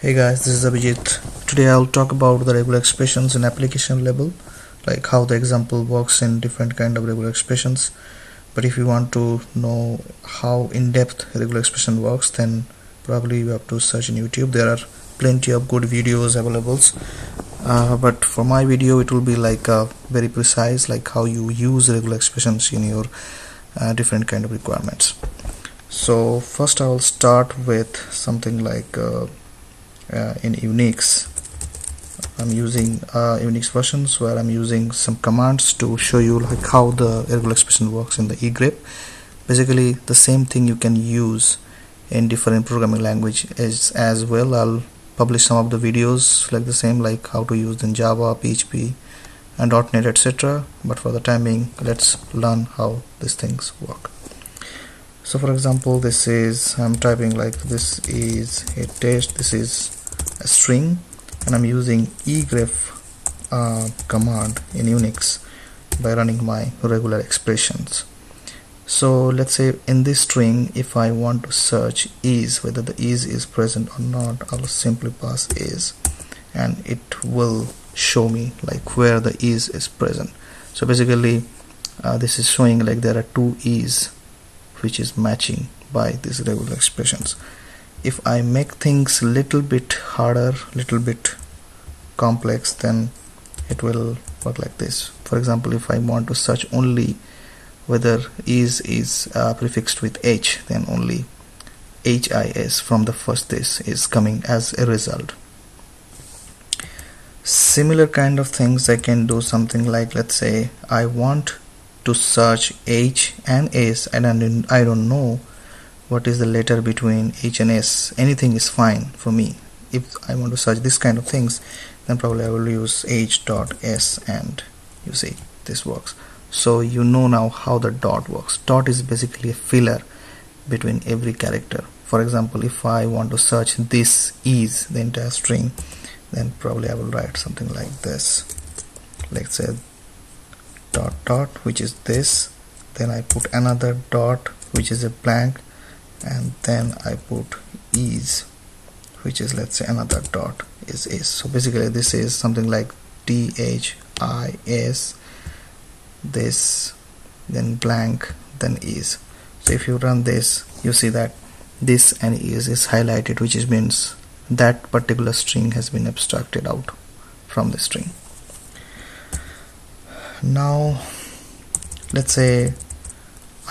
Hey guys, this is Abhijit. Today I'll talk about the regular expressions in application level, like how the example works in different kind of regular expressions. But if you want to know how in-depth regular expression works, then probably you have to search in YouTube. There are plenty of good videos available. But for my video, it will be like very precise, like how you use regular expressions in your different kind of requirements. So first I will start with something like in Unix. I'm using Unix versions where I'm using some commands to show you like how the regular expression works in the egrep. Basically the same thing you can use in different programming languages as well. I'll publish some of the videos like the same, like how to use in Java, PHP and .NET, etc. But for the time being, let's learn how these things work. So for example, this is, I'm typing like this is a test, this is a string, and I'm using egrep command in Unix by running my regular expressions. So let's say in this string, if I want to search is, whether the is present or not, I'll simply pass is and it will show me like where the is present. So basically this is showing like there are two is which is matching by these regular expressions. If I make things little bit harder, little bit complex, then it will work like this. For example, if I want to search only whether is prefixed with h, then only his from the first this is coming as a result. Similar kind of things I can do something like, let's say I want to search h and s and I don't know what is the letter between h and s. Anything is fine for me. If I want to search this kind of things, then probably I will use h.s and you see this works. So you know now how the dot works. Dot is basically a filler between every character. For example, if I want to search this is, the entire string, then probably I will write something like this. Let's say dot dot, which is this, then I put another dot which is a blank, and then I put is, which is, let's say, another dot is. So basically this is something like this, this, then blank, then is. So if you run this, you see that this and is highlighted, which means that particular string has been abstracted out from the string. Now let's say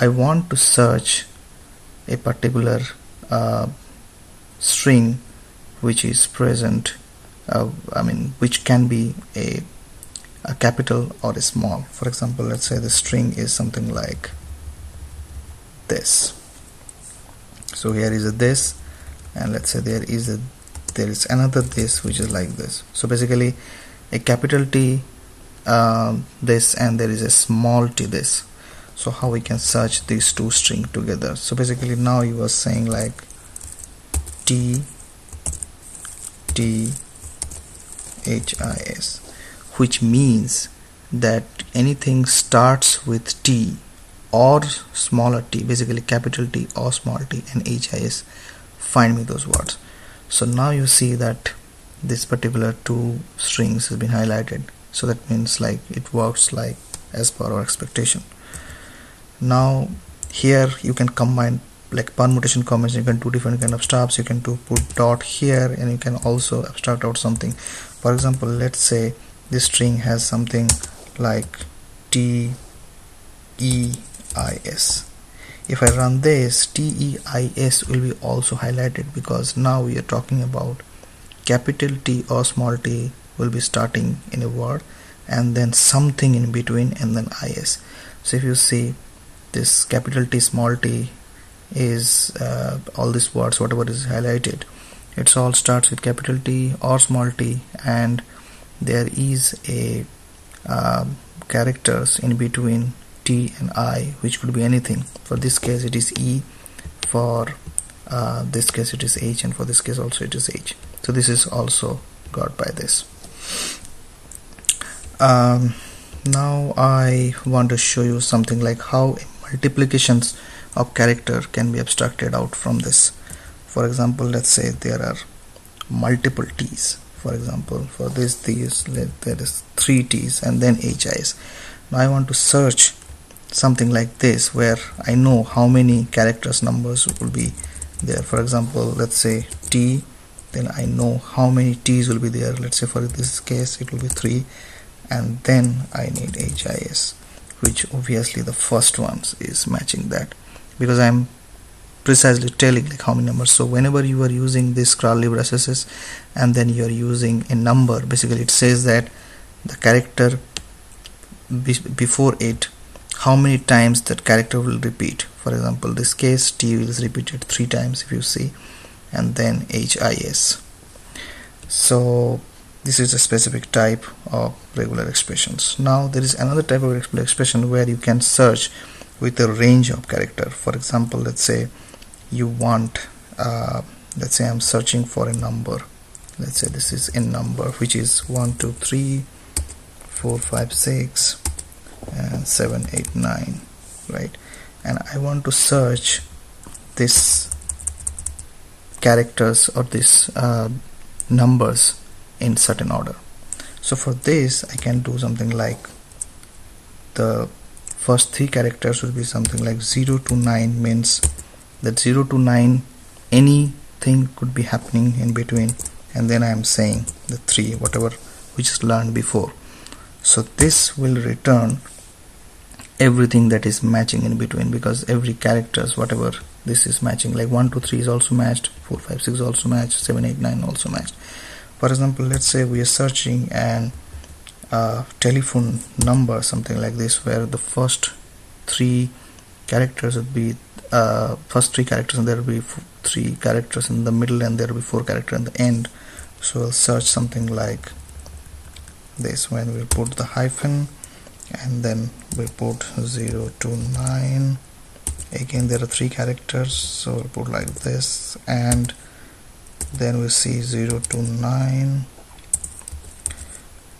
I want to search a particular string which is present, which can be a capital or a small. For example, let's say the string is something like this. So here is a this, and let's say there is another this which is like this. So basically a capital T this, and there is a small t this. So how we can search these two strings together? So basically now you are saying like t his, which means that anything starts with t or smaller t, basically capital T or small t, and his, find me those words. So now you see that this particular two strings has been highlighted. So that means like it works like as per our expectation. Now here you can combine like permutation combination. You can do different kind of stuffs. You can put dot here, and you can also abstract out something. For example, let's say this string has something like teis. If I run this, teis will be also highlighted, because now we are talking about capital T or small t will be starting in a word, and then something in between, and then is. So if you see this capital T, small t is all these words, whatever is highlighted, it all starts with capital T or small t, and there is a characters in between t and I, which could be anything. For this case it is e, for this case it is h, and for this case also it is h. So this is also got by this. Now I want to show you something like how multiplications of character can be abstracted out from this. For example, let's say there are multiple t's. For example, for this there is 3 t's and then HIS. Now I want to search something like this where I know how many characters numbers will be there. For example, let's say T, then I know how many T's will be there. Let's say for this case it will be 3, and then I need HIS, which obviously the first ones is matching that, because I'm precisely telling like how many numbers. So whenever you are using this crawl SSS and then you are using a number, basically it says that the character before it, how many times that character will repeat. For example, this case T is repeated 3 times if you see, and then HIS. So this is a specific type of regular expressions. Now there is another type of regular expression where you can search with a range of character. For example, let's say you want let's say I'm searching for a number. Let's say this is a number which is 1 2 3 4 5 6 and 7 8 9, right? And I want to search this characters or this numbers in certain order. So for this I can do something like the first 3 characters will be something like 0 to 9, means that 0 to 9 anything could be happening in between, and then I am saying the 3 whatever we just learned before. So this will return everything that is matching in between, because every characters whatever this is matching, like 1 2 3 is also matched, 4 5 6 also matched, 7 8 9 also matched. For example, let's say we are searching an telephone number, something like this, where the first 3 characters would be first 3 characters, and there will be 3 characters in the middle, and there will be 4 characters in the end. So we'll search something like this, when we put the hyphen and then we put 0 to 9. Again there are 3 characters, so we'll put like this, and then we see 0 to 9,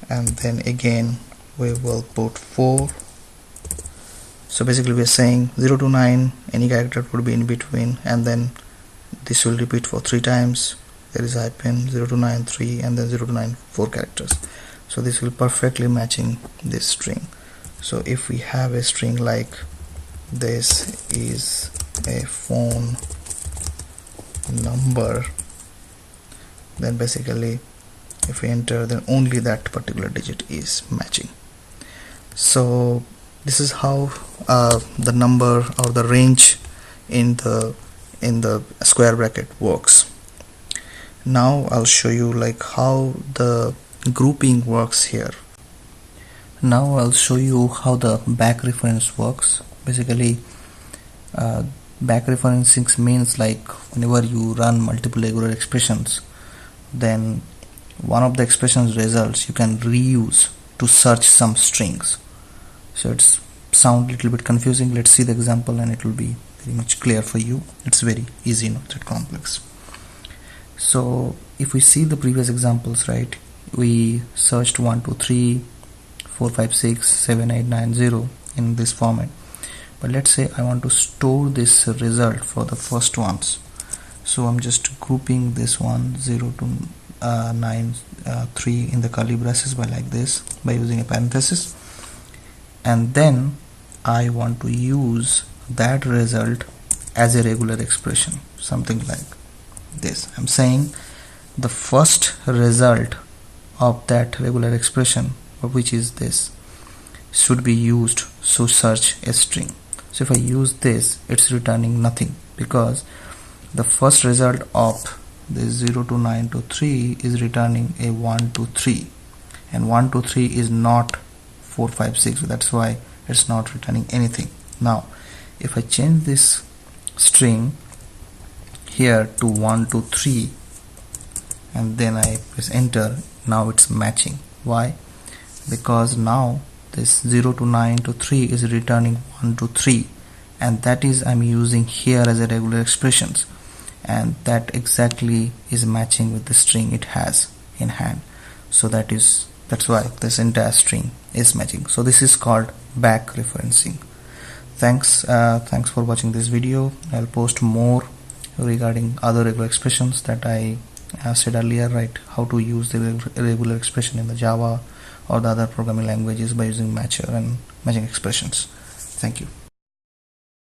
and then again we will put 4. So basically we are saying 0 to 9 any character would be in between, and then this will repeat for 3 times. There is hyphen, 0 to 9 3, and then 0 to 9 4 characters. So this will perfectly matching this string. So if we have a string like this is a phone number, then basically if we enter, then only that particular digit is matching. So this is how the number or the range in the square bracket works. Now I'll show you like how the grouping works here. Now I'll show you how the back reference works. Basically back referencing means like whenever you run multiple regular expressions, then one of the expressions results you can reuse to search some strings. So it's sound a little bit confusing. Let's see the example and it will be very much clear for you. It's very easy, not that complex. So if we see the previous examples, right, we searched 1 2 3 4 5 6 7 8 9 0 in this format. But let's say I want to store this result for the first ones. So I'm just grouping this one 0 to 9 3 in the curly braces by like this, by using a parenthesis, and then I want to use that result as a regular expression, something like this. I'm saying the first result of that regular expression, which is this, should be used to search a string. So if I use this, it's returning nothing, because the first result of this 0 to 9 to 3 is returning a 1 to 3, and 1 to 3 is not 4 5 6, that's why it's not returning anything. Now if I change this string here to 1 to 3 and then I press enter, now it's matching. Why? Because now this 0 to 9 to 3 is returning 1 to 3, and that is I'm using here as a regular expressions, and that exactly is matching with the string it has in hand. So that's why this entire string is matching. So this is called back referencing. Thanks for watching this video. I'll post more regarding other regular expressions that I as said earlier, right, how to use the regular expression in the Java or the other programming languages by using matcher and matching expressions. Thank you.